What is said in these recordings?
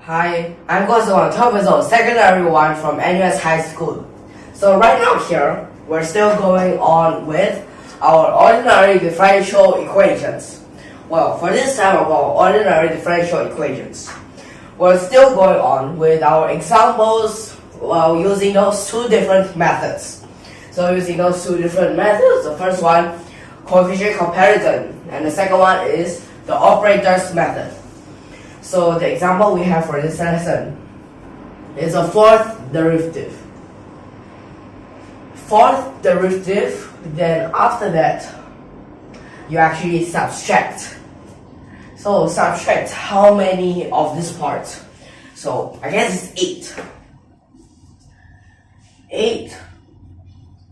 Hi, I'm Guo 12 years old, secondary one from NUS High School. So right now here, we're still going on with our ordinary differential equations. Well, for this time of our ordinary differential equations, we're still going on with our examples while using those two different methods. So using those two different methods, the first one, coefficient comparison, and the second one is the operators method. So the example we have for this lesson is a fourth derivative. Fourth derivative, then after that, you actually subtract. So subtract how many of this part? So I guess it's 8. 8.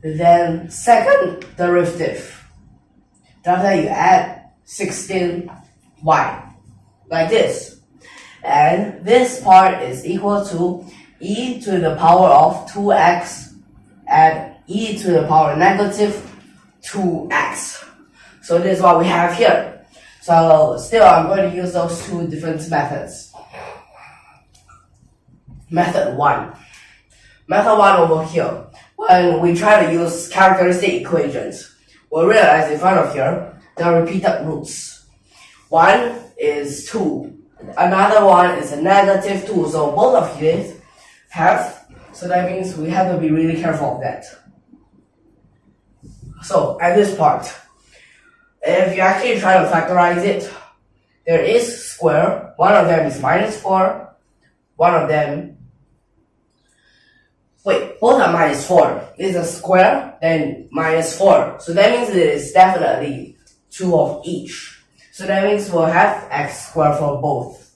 Then second derivative. After you add 16y. Like this. And this part is equal to e to the power of 2x and e to the power negative 2x. So this is what we have here. So still I'm going to use those two different methods. Method 1. Method 1 over here. When we try to use characteristic equations, we'll realize in front of here, there are repeated roots. One is 2. Another one is a negative 2. So both of these have. So that means we have to be really careful of that. So at this part, if you actually try to factorize it, there is square. One of them is minus 4. One of them, both are minus 4. This is a square, then minus 4. So that means it is definitely 2 of each. So that means we'll have x squared for both.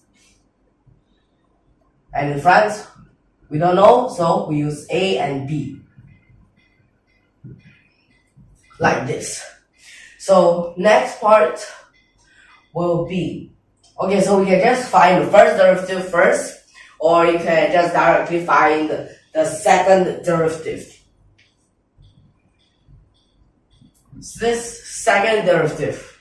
And in front, we don't know, so we use a and b. Like this. So next part will be, okay, so we can just find the first derivative first, or you can just directly find the second derivative. So this second derivative.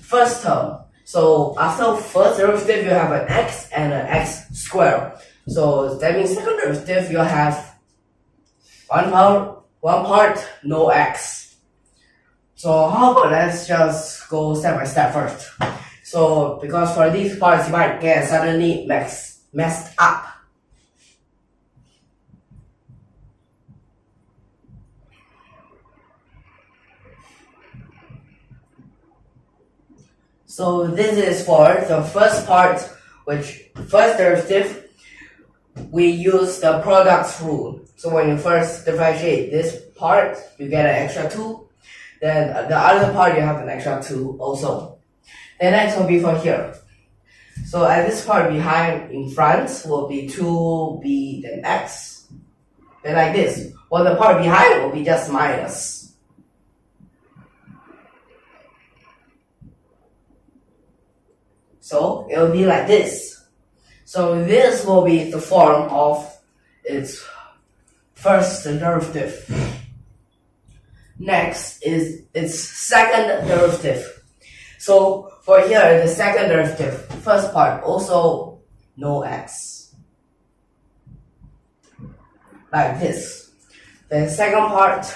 First term. So after first derivative, you have an x and an x squared. So that means second derivative, you have one part, no x. So how about let's just go step by step first. So because for these parts, you might get suddenly messed up. So this is for the first part, which first derivative, we use the product rule. So when you first differentiate this part, you get an extra 2. Then the other part, you have an extra 2 also. The next will be for here. So at this part behind, in front, will be 2b, then x. Then like this. Well, the part behind will be just minus. So it will be like this. So this will be the form of its first derivative. Next is its second derivative. So for here, the second derivative, first part also no x. Like this. The second part,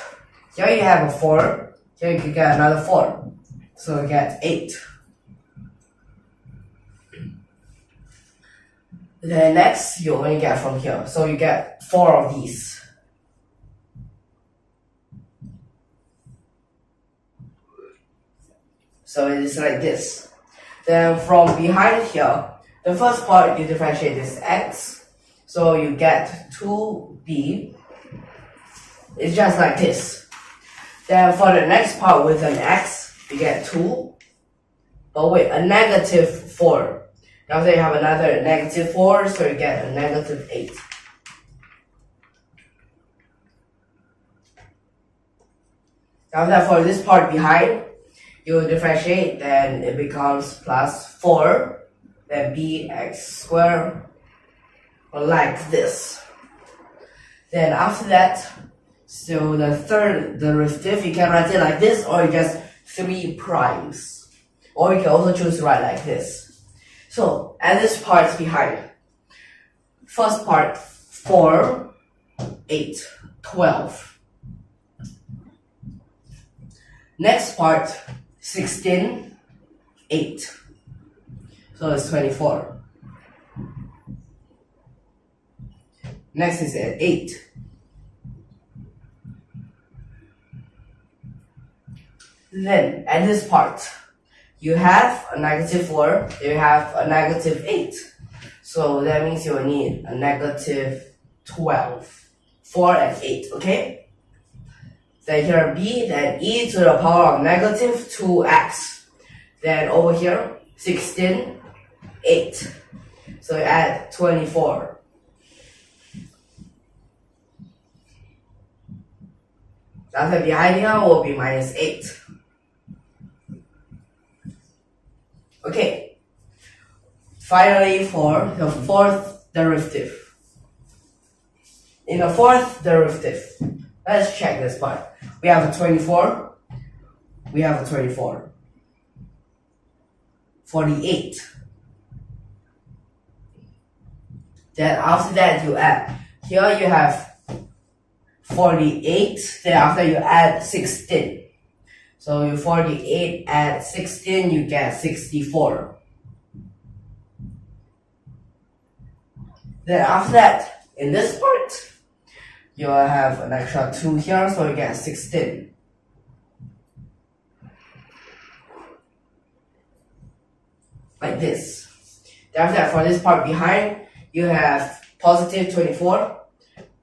here you have a 4. Here you can get another 4. So you get 8. Then next, you only get from here. So you get 4 of these. So it is like this. Then from behind here, the first part you differentiate is x. So you get 2b. It's just like this. Then for the next part with an x, you get 2. But wait, a negative 4. After you have another negative 4, so you get a negative 8. After for this part behind, you differentiate, then it becomes plus 4, then bx squared, like this. Then after that, so the third derivative, you can write it like this, or just 3 primes. Or you can also choose to write like this. So, at this part behind, First part, 4, 8, 12. Next part, 16, 8. So it's 24. Next is 8. Then, at this part, you have a negative 4, you have a negative 8. So that means you will need a negative 12. 4 and 8, okay? Then here b, then e to the power of negative 2x. Then over here, 16, 8. So you add 24. After behind here will be minus 8. Okay. Finally, for the fourth derivative. In the fourth derivative, let's check this part. We have a 24. We have a 24. 48. Then after that you add. Here you have 48. Then after you add 16. So you 48 add 16, you get 64. Then after that, in this part, you will have an extra 2 here, so you get 16. Like this. Then after that, for this part behind, you have positive 24,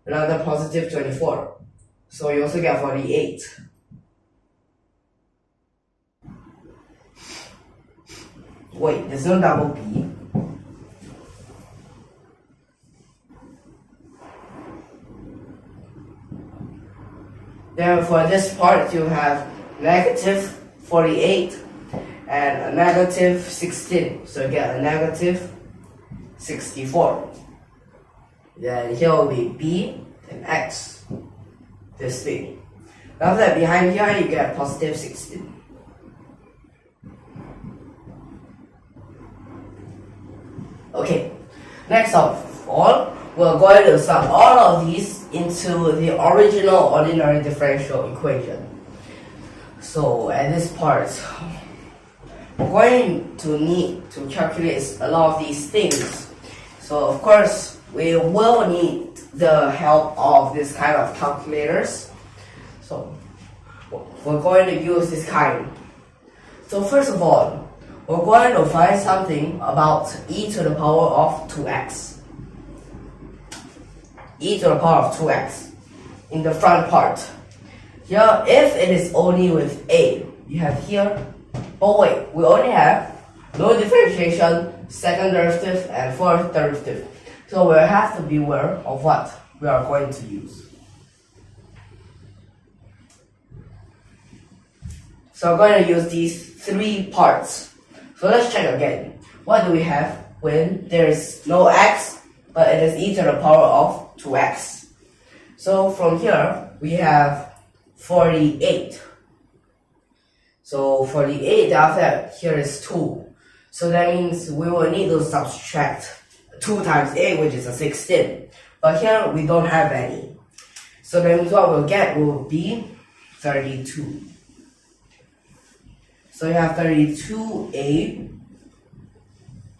another positive 24. So you also get 48. Wait, there's no double B. Then for this part, you have negative 48 and a negative 16. So you get a negative 64. Then here will be B and X. This thing. After that, behind here, you get positive 16. Okay, next of all, we're going to sum all of these into the original ordinary differential equation. So at this part, we're going to need to calculate a lot of these things. So of course, we will need the help of this kind of calculators. So we're going to use this kind. So first of all, we're going to find something about e to the power of 2x. E to the power of 2x in the front part. Here, if it is only with a, you have here, oh wait, we only have no differentiation, second derivative, and fourth derivative. So we'll have to be aware of what we are going to use. So I'm going to use these 3 parts. So let's check again. What do we have when there is no x, but it is e to the power of 2x? So from here, we have 48. So 48, after that, here is 2. So that means we will need to subtract 2 times a, which is a 16. But here, we don't have any. So that means what we'll get will be 32. So you have 32a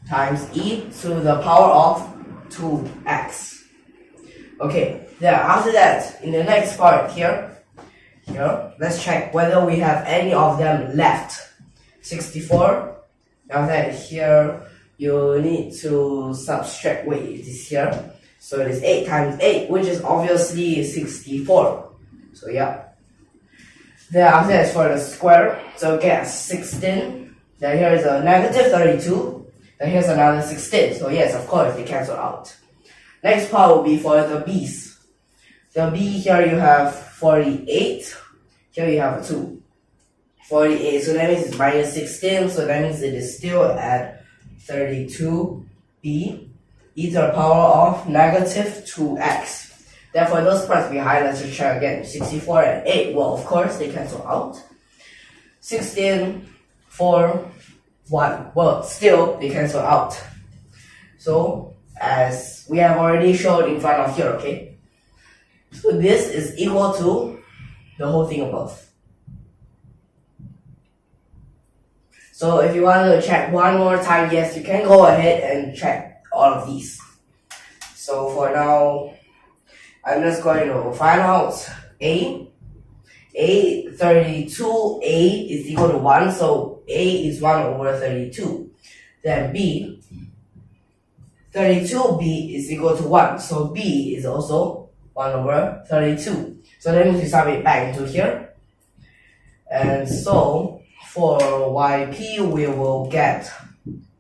times e to the power of 2x. Okay, then after that, in the next part here, let's check whether we have any of them left. 64. After that, here, you need to subtract, wait, it is here. So it is 8 times 8, which is obviously 64. So yeah. Then after that is for the square, so get 16. Then here is a negative 32. Then here's another 16. So yes, of course, they cancel out. Next part will be for the b's. The b here you have 48. Here you have a 2. 48, so that means it's minus 16. So that means it is still at 32b e to the power of negative 2x. Therefore, those parts behind, let's just try again. 64 and 8, well, of course, they cancel out. 16, 4, 1, well, still, they cancel out. So, as we have already showed in front of here, okay? So this is equal to the whole thing above. So if you want to check one more time, yes, you can go ahead and check all of these. So for now, I'm just going to find out A. 32A is equal to 1, so A is 1 over 32. Then B, 32B is equal to 1, so B is also 1 over 32. So that means we sum it back into here. And so for YP, we will get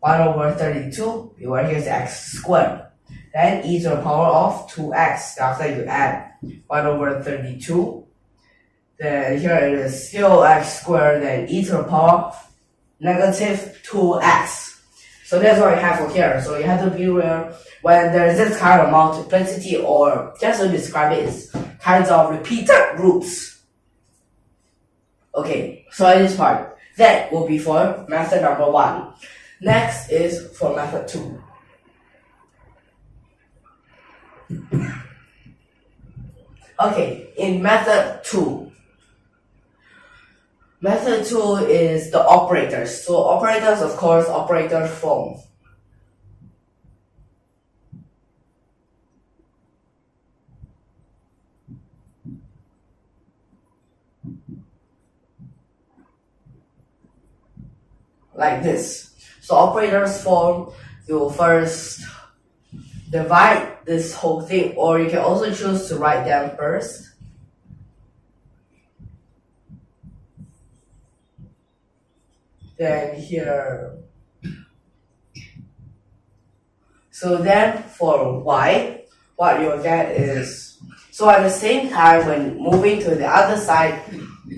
1 over 32, where here's x squared. Then e to the power of 2x, after you add 1 over 32. Then here it is still x squared, then e to the power of negative 2x. So that's what we have for here. So you have to be aware when there's this kind of multiplicity, or just to describe it, it's kinds of repeated roots. Okay, so in this part, that will be for method number 1. Next is for method 2. Okay, in method 2. Method 2 is the operators. So operators, of course, operator form. Like this. So operators form, you will first divide this whole thing, or you can also choose to write them first. Then here. So then for y, what you'll get is, so at the same time when moving to the other side,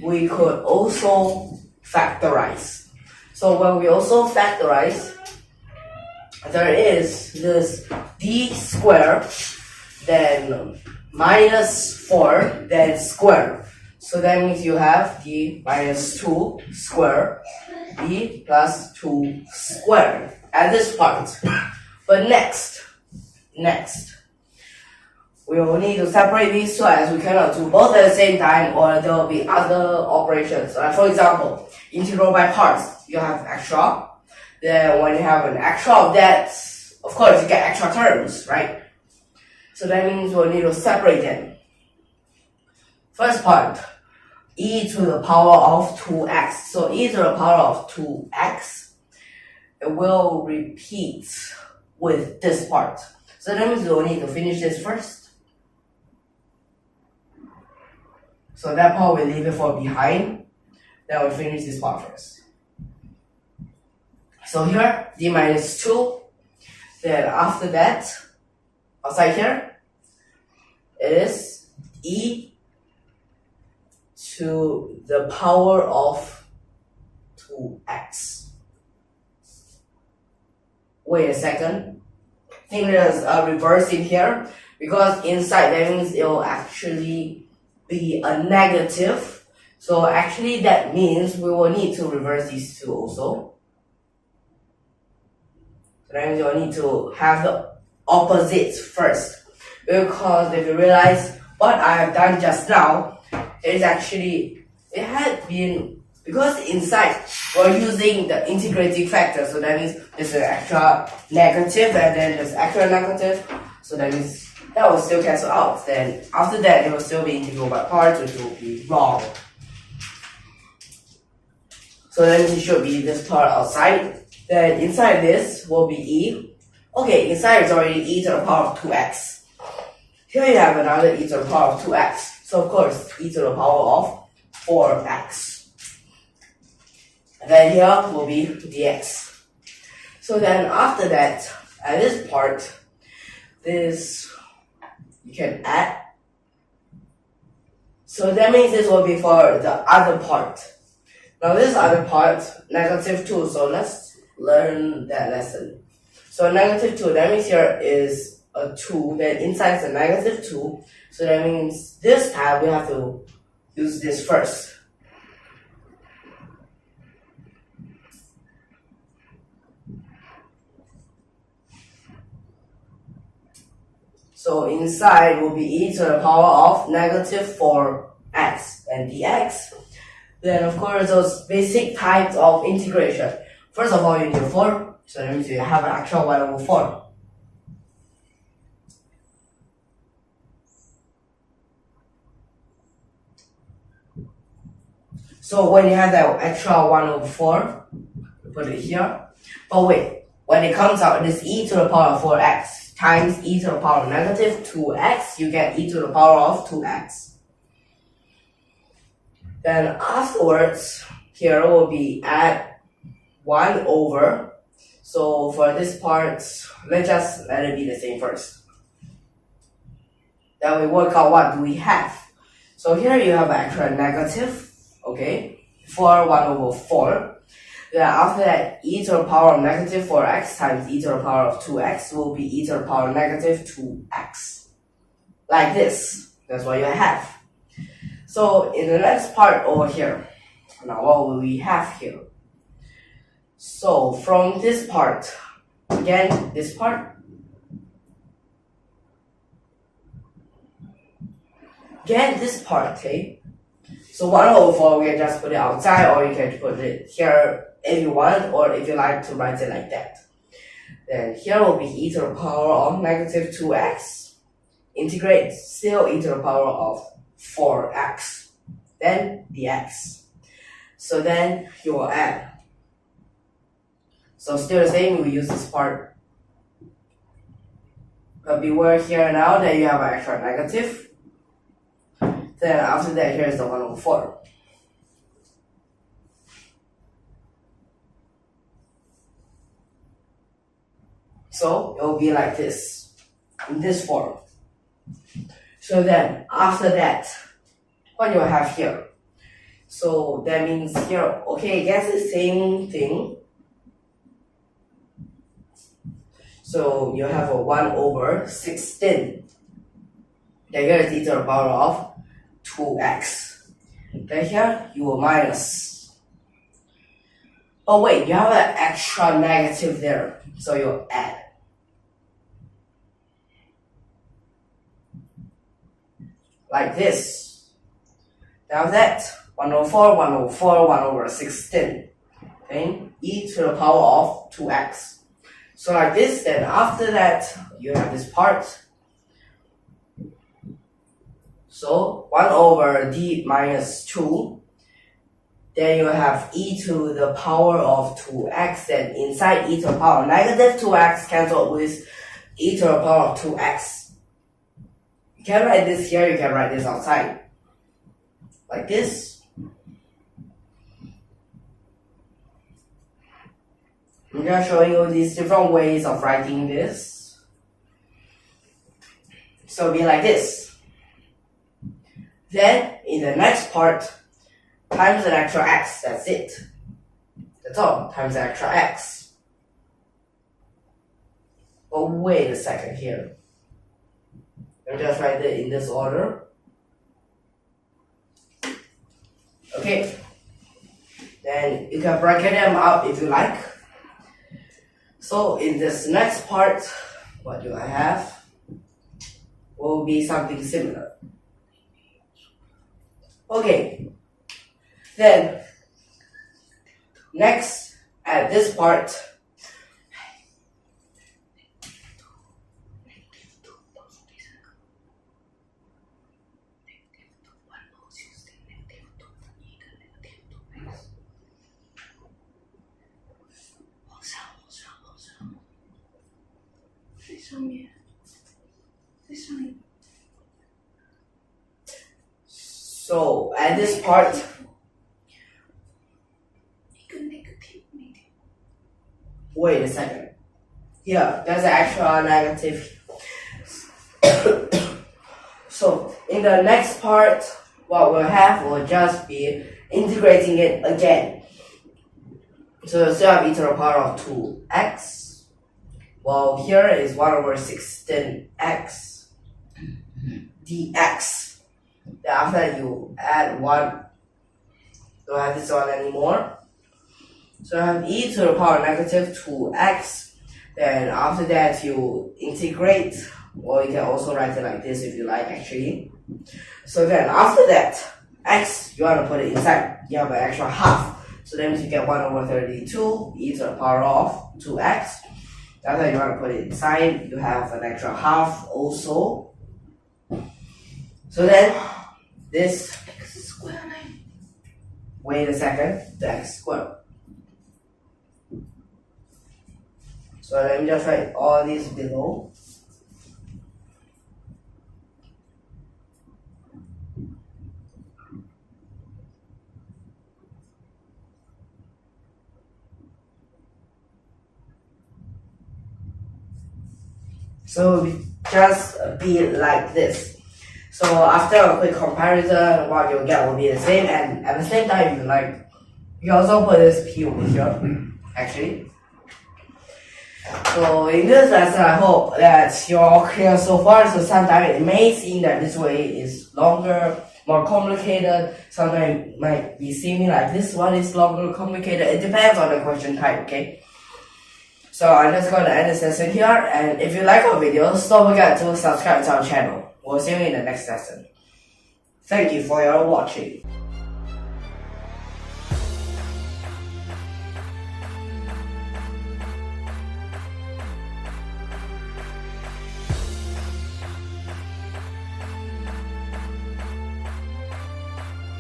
we could also factorize. So when we also factorize, there is this d squared, then minus 4, then square. So that means you have d minus 2 squared, d plus 2 squared at this part. But next, we will need to separate these two, as we cannot do both at the same time, or there will be other operations. For example, integral by parts, you have extra. Then when you have an extra of that, of course you get extra terms, right? So that means we'll need to separate them. First part, e to the power of 2x. So e to the power of 2x, it will repeat with this part. So that means we'll need to finish this first. So that part we'll leave it for behind. Then we'll finish this part first. So here, d minus 2. Then after that, outside here, it is e to the power of 2x. Wait a second. I think there's a reverse in here, because inside that means it will actually be a negative. So actually that means we will need to reverse these two also. So that means you will need to have the opposites first. Because if you realize what I have done just now, it is actually, it had been, because inside we're using the integrating factor, so that means there's an extra negative and then there's extra negative, so that means that will still cancel out. Then after that it will still be integral by parts, which will be wrong. So then it should be this part outside. Then inside this will be e. Okay, inside is already e to the power of 2x. Here you have another e to the power of 2x. So of course e to the power of 4x. And then here will be dx. So then after that, at this part, this you can add. So that means this will be for the other part. Now this other part, negative 2, so let's learn that lesson. So negative 2, that means here is a 2, then inside is a negative 2. So that means this time we have to use this first. So inside will be e to the power of negative 4x and dx. Then of course those basic types of integration. First of all, you need 4, so that means you have an actual 1 over 4. So when you have that extra 1 over 4, you put it here. But wait, when it comes out, this e to the power of 4x times e to the power of negative 2x, you get e to the power of 2x. Then afterwards, here will be add 1 over. So for this part, let's just let it be the same first. Then we work out what do we have. So here you have extra negative, okay, 1 over 4. Then after that, e to the power of negative 4x times e to the power of 2x will be e to the power of negative 2x. Like this. That's what you have. So in the next part over here, now what will we have here? So from this part, again, this part, again, this part, okay? So 1 over 4, we can just put it outside, or you can put it here if you want, or if you like to write it like that. Then here will be e to the power of negative 2x. Integrate, still e to the power of 4x. Then dx. So then you will add. So still the same, we use this part. But beware here now that you have an extra negative. Then after that, here's the 1 over 4. So it will be like this, in this form. So then after that, what you have here? So that means here, okay, guess the same thing. So you have a 1 over 16. Then here is e to the power of 2x. Then here you will minus. Oh wait, you have an extra negative there, so you'll add. Like this. Now that 1 over 4, 1 over 4, 1 over 16. Okay, e to the power of 2x. So like this, then after that, you have this part. So 1 over d minus 2. Then you have e to the power of 2x. Then inside e to the power of negative 2x cancelled with e to the power of 2x. You can write this here, you can write this outside. Like this. I'm just showing you these different ways of writing this. So it'll be like this. Then in the next part, times an extra x, that's it. That's all, times an extra x. But wait a second here. Let me just write it in this order. Okay. Then you can bracket them up if you like. So in this next part, what do I have? Will be something similar. Okay. Then next at this part, so at this part, wait a second. Here, there's an extra negative. So in the next part, what we'll have will just be integrating it again. So you still have e to the power of 2x. Well, here is 1 over 16x dx. Then after that, you add 1. Don't have this one anymore. So I have e to the power of negative 2x. Then after that, you integrate or you can also write it like this if you like actually. So then after that, x, you want to put it inside, you have an extra half. So that means you get 1 over 32 e to the power of 2x. After you want to put it inside, you have an extra half also. So then, this x squared. Wait a second, the x squared. So let me just write all these below. So we just be like this. So after a quick comparison, what you'll get will be the same, and at the same time, you also put this p over here, actually. So in this lesson, I hope that you're all clear so far. So sometimes it may seem that this way is longer, more complicated. Sometimes it might be seeming like this one is longer, complicated. It depends on the question type, okay? So I'm just going to end this lesson here, and if you like our videos, don't forget to subscribe to our channel. We'll see you in the next lesson. Thank you for your watching.